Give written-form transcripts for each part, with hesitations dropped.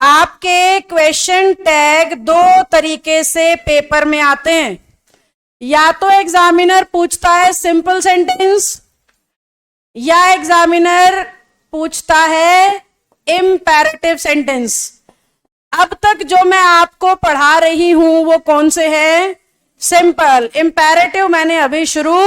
आपके question tag दो तरीके से पेपर में आते हैं। या तो एग्जामिनर पूछता है सिंपल सेंटेंस, या एग्जामिनर पूछता है इंपैरेटिव सेंटेंस। अब तक जो मैं आपको पढ़ा रही हूं वो कौन से हैं? सिंपल। इंपैरेटिव मैंने अभी शुरू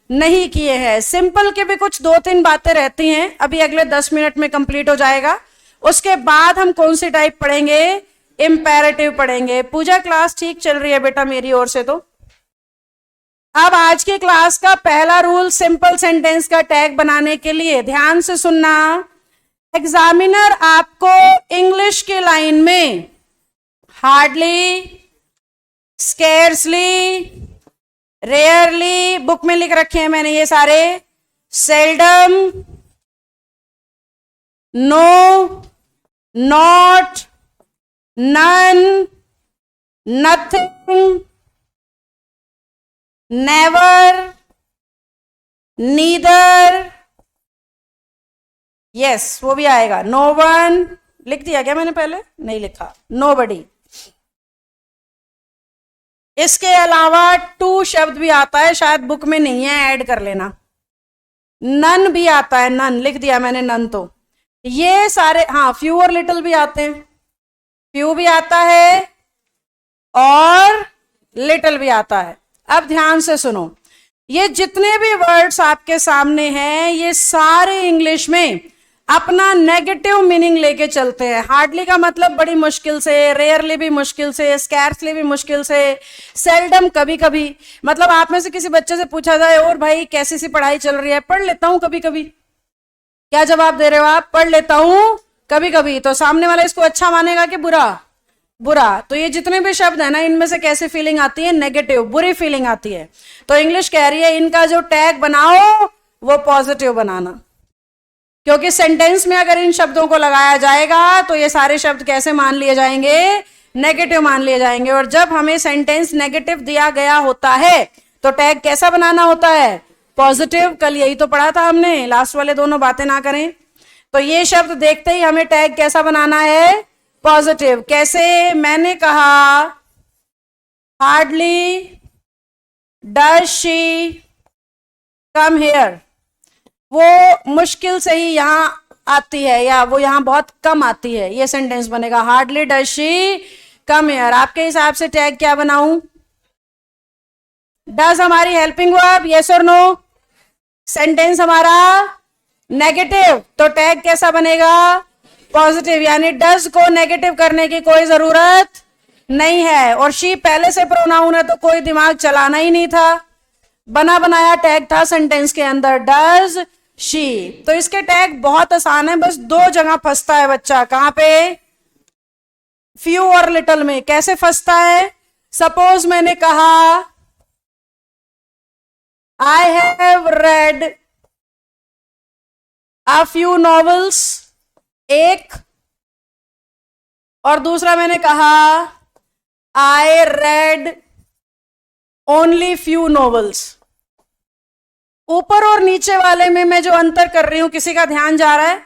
नहीं किए हैं। सिंपल के भी कुछ 2-3 बातें रहती हैं, अभी अगले 10 मिनट में कंप्लीट हो जाएगा। उसके बाद हम कौन सी टाइप पढ़ेंगे? इंपैरेटिव पढ़ेंगे। पूजा क्लास ठीक चल रही है बेटा मेरी ओर से? तो अब आज की क्लास का पहला रूल सिंपल सेंटेंस का टैग बनाने के लिए ध्यान से सुनना। एग्जामिनर आपको इंग्लिश की लाइन में हार्डली, स्केर्सली, रेयरली, बुक में लिख रखे हैं मैंने ये सारे, seldom, no, not, none, nothing, never, neither, yes वो भी आएगा, नो वन, लिख दिया क्या मैंने? पहले नहीं लिखा, नोबडी। इसके अलावा टू शब्द भी आता है, शायद बुक में नहीं है, ऐड कर लेना। नन भी आता है, नन लिख दिया मैंने, नन। तो ये सारे, हाँ फ्यू और लिटिल भी आते हैं, फ्यू भी आता है और लिटिल भी आता है। अब ध्यान से सुनो, ये जितने भी वर्ड्स आपके सामने हैं ये सारे इंग्लिश में अपना नेगेटिव मीनिंग लेके चलते हैं। हार्डली का मतलब बड़ी मुश्किल से, रेयरली भी मुश्किल से, स्कैर्सली भी मुश्किल से, सेल्डम कभी कभी। मतलब आप में से किसी बच्चे से पूछा जाए और भाई कैसी सी पढ़ाई चल रही है? पढ़ लेता हूं कभी कभी। क्या जवाब दे रहे हो आप? पढ़ लेता हूं कभी कभी। तो सामने वाला इसको अच्छा मानेगा कि बुरा? बुरा। तो ये जितने भी शब्द है ना, इनमें से कैसी फीलिंग आती है? नेगेटिव, बुरी फीलिंग आती है। तो इंग्लिश कह रही है इनका जो टैग बनाओ वो पॉजिटिव बनाना, क्योंकि सेंटेंस में अगर इन शब्दों को लगाया जाएगा तो ये सारे शब्द कैसे मान लिए जाएंगे? नेगेटिव मान लिए जाएंगे। और जब हमें सेंटेंस नेगेटिव दिया गया होता है तो टैग कैसा बनाना होता है? पॉजिटिव। कल यही तो पढ़ा था हमने, लास्ट वाले दोनों बातें ना करें। तो ये शब्द देखते ही हमें टैग कैसा बनाना है? पॉजिटिव। कैसे? मैंने कहा hardly does she come here, वो मुश्किल से ही यहां आती है, या वो यहां बहुत कम आती है। ये सेंटेंस बनेगा hardly does she come here. आपके हिसाब से टैग क्या बनाऊं? डज हमारी हेल्पिंग वर्ब, यस और नो। सेंटेंस हमारा नेगेटिव, तो टैग कैसा बनेगा? पॉजिटिव। यानी डज को नेगेटिव करने की कोई जरूरत नहीं है। और शी पहले से प्रोनाउन है तो कोई दिमाग चलाना ही नहीं था, बना बनाया टैग था सेंटेंस के अंदर, डज शी। तो इसके टैग बहुत आसान है, बस 2 जगह फंसता है बच्चा। कहां पे? फ्यू और लिटिल में। कैसे फंसता है? सपोज मैंने कहा I have read a few novels, एक, और दूसरा मैंने कहा I read only few novels. ऊपर और नीचे वाले में मैं जो अंतर कर रही हूं, किसी का ध्यान जा रहा है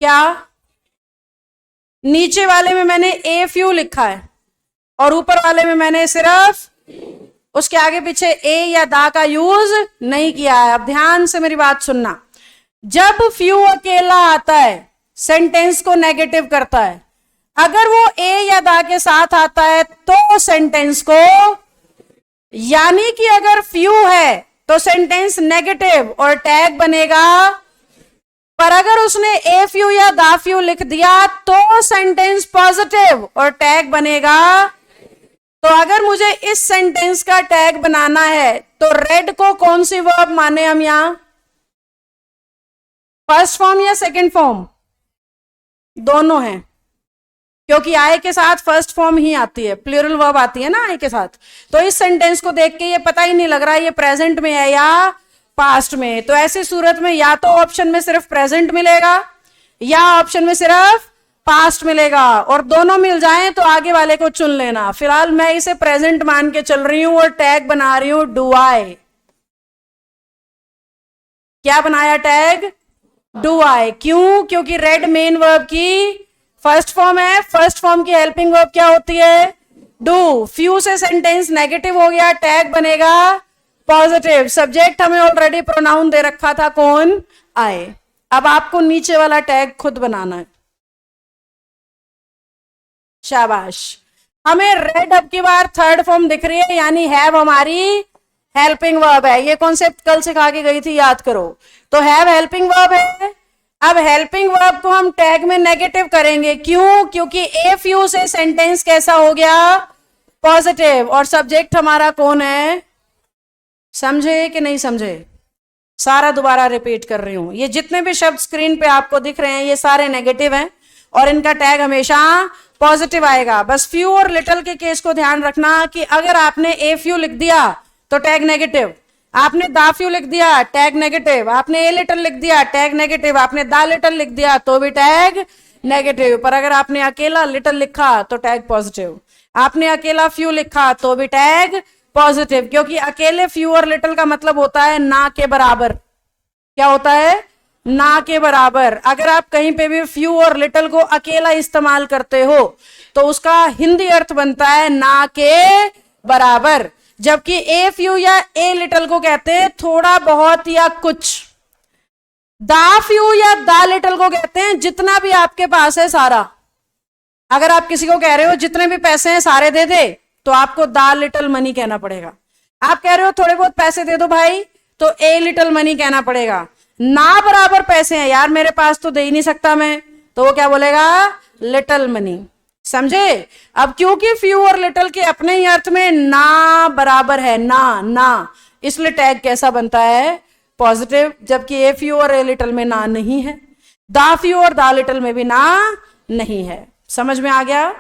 क्या? नीचे वाले में मैंने ए फ्यू लिखा है और ऊपर वाले में मैंने सिर्फ उसके आगे पीछे ए या दा का यूज नहीं किया है। अब ध्यान से मेरी बात सुनना। जब फ्यू अकेला आता है सेंटेंस को नेगेटिव करता है, अगर वो ए या दा के साथ आता है तो सेंटेंस को, यानी कि अगर फ्यू है तो सेंटेंस नेगेटिव और टैग बनेगा, पर अगर उसने ए फ्यू या दा फ्यू लिख दिया तो सेंटेंस पॉजिटिव और टैग बनेगा। तो अगर मुझे इस सेंटेंस का टैग बनाना है तो रेड को कौन सी वर्ब माने हम यहां? फर्स्ट फॉर्म या सेकंड फॉर्म? दोनों हैं, क्योंकि आई के साथ फर्स्ट फॉर्म ही आती है, प्लूरल वर्ब आती है ना आई के साथ। तो इस सेंटेंस को देख के ये पता ही नहीं लग रहा ये प्रेजेंट में है या पास्ट में। तो ऐसी सूरत में या तो ऑप्शन में सिर्फ प्रेजेंट मिलेगा या ऑप्शन में सिर्फ पास्ट मिलेगा, और दोनों मिल जाएं तो आगे वाले को चुन लेना। फिलहाल मैं इसे प्रेजेंट मान के चल रही हूं और टैग बना रही हूं डू आई। क्या बनाया टैग? Do I. क्यों? क्योंकि रेड मेन वर्ब की फर्स्ट फॉर्म है, फर्स्ट फॉर्म की हेल्पिंग वर्ब क्या होती है? डू। फ्यू से सेंटेंस नेगेटिव हो गया, टैग बनेगा पॉजिटिव। सब्जेक्ट हमें ऑलरेडी प्रोनाउन दे रखा था, कौन? आई। अब आपको नीचे वाला टैग खुद बनाना है। शाबाश। हमें रेड अब की बार थर्ड फॉर्म दिख रही है, यानी हैव हमारी हेल्पिंग वर्ब है। ये कॉन्सेप्ट कल सिखा के गई थी, याद करो। तो हैव हेल्पिंग वर्ब है। अब हेल्पिंग वर्ब को हम टैग में नेगेटिव करेंगे, क्यों? क्योंकि ए फ्यू से सेंटेंस कैसा हो गया? पॉजिटिव। और सब्जेक्ट हमारा कौन है? समझे कि नहीं समझे? सारा दोबारा रिपीट कर रही हूं। ये जितने भी शब्द स्क्रीन पे आपको दिख रहे हैं, ये सारे नेगेटिव हैं और इनका टैग हमेशा पॉजिटिव आएगा। बस फ्यू और लिटिल के केस को ध्यान रखना कि अगर आपने ए फ्यू लिख दिया तो टैग नेगेटिव, आपने दा फ्यू लिख दिया टैग नेगेटिव, आपने ए लिटिल लिख दिया टैग नेगेटिव, आपने दा लिटिल लिख दिया तो भी टैग नेगेटिव। पर अगर आपने अकेला लिटिल लिखा तो टैग पॉजिटिव, आपने अकेला फ्यू लिखा तो भी टैग पॉजिटिव, क्योंकि अकेले फ्यू और लिटिल का मतलब होता है ना के बराबर। क्या होता है? ना के बराबर। अगर आप कहीं पे भी फ्यू और लिटिल को अकेला इस्तेमाल करते हो तो उसका हिंदी अर्थ बनता है ना के बराबर, जबकि ए फ्यू या ए लिटिल को कहते हैं थोड़ा बहुत या कुछ। दा फ्यू या दा लिटिल को कहते हैं जितना भी आपके पास है सारा। अगर आप किसी को कह रहे हो जितने भी पैसे हैं सारे दे दे, तो आपको दा लिटिल मनी कहना पड़ेगा। आप कह रहे हो थोड़े बहुत पैसे दे दो भाई, तो ए लिटिल मनी कहना पड़ेगा। ना बराबर पैसे हैं यार मेरे पास, तो दे ही नहीं सकता मैं, तो वो क्या बोलेगा? Little money. समझे? अब क्योंकि फ्यू और लिटिल के अपने ही अर्थ में ना बराबर है, ना, इसलिए टैग कैसा बनता है? पॉजिटिव। जबकि ए फ्यू और ए लिटिल में ना नहीं है, दा फ्यू और दा लिटिल में भी ना नहीं है। समझ में आ गया?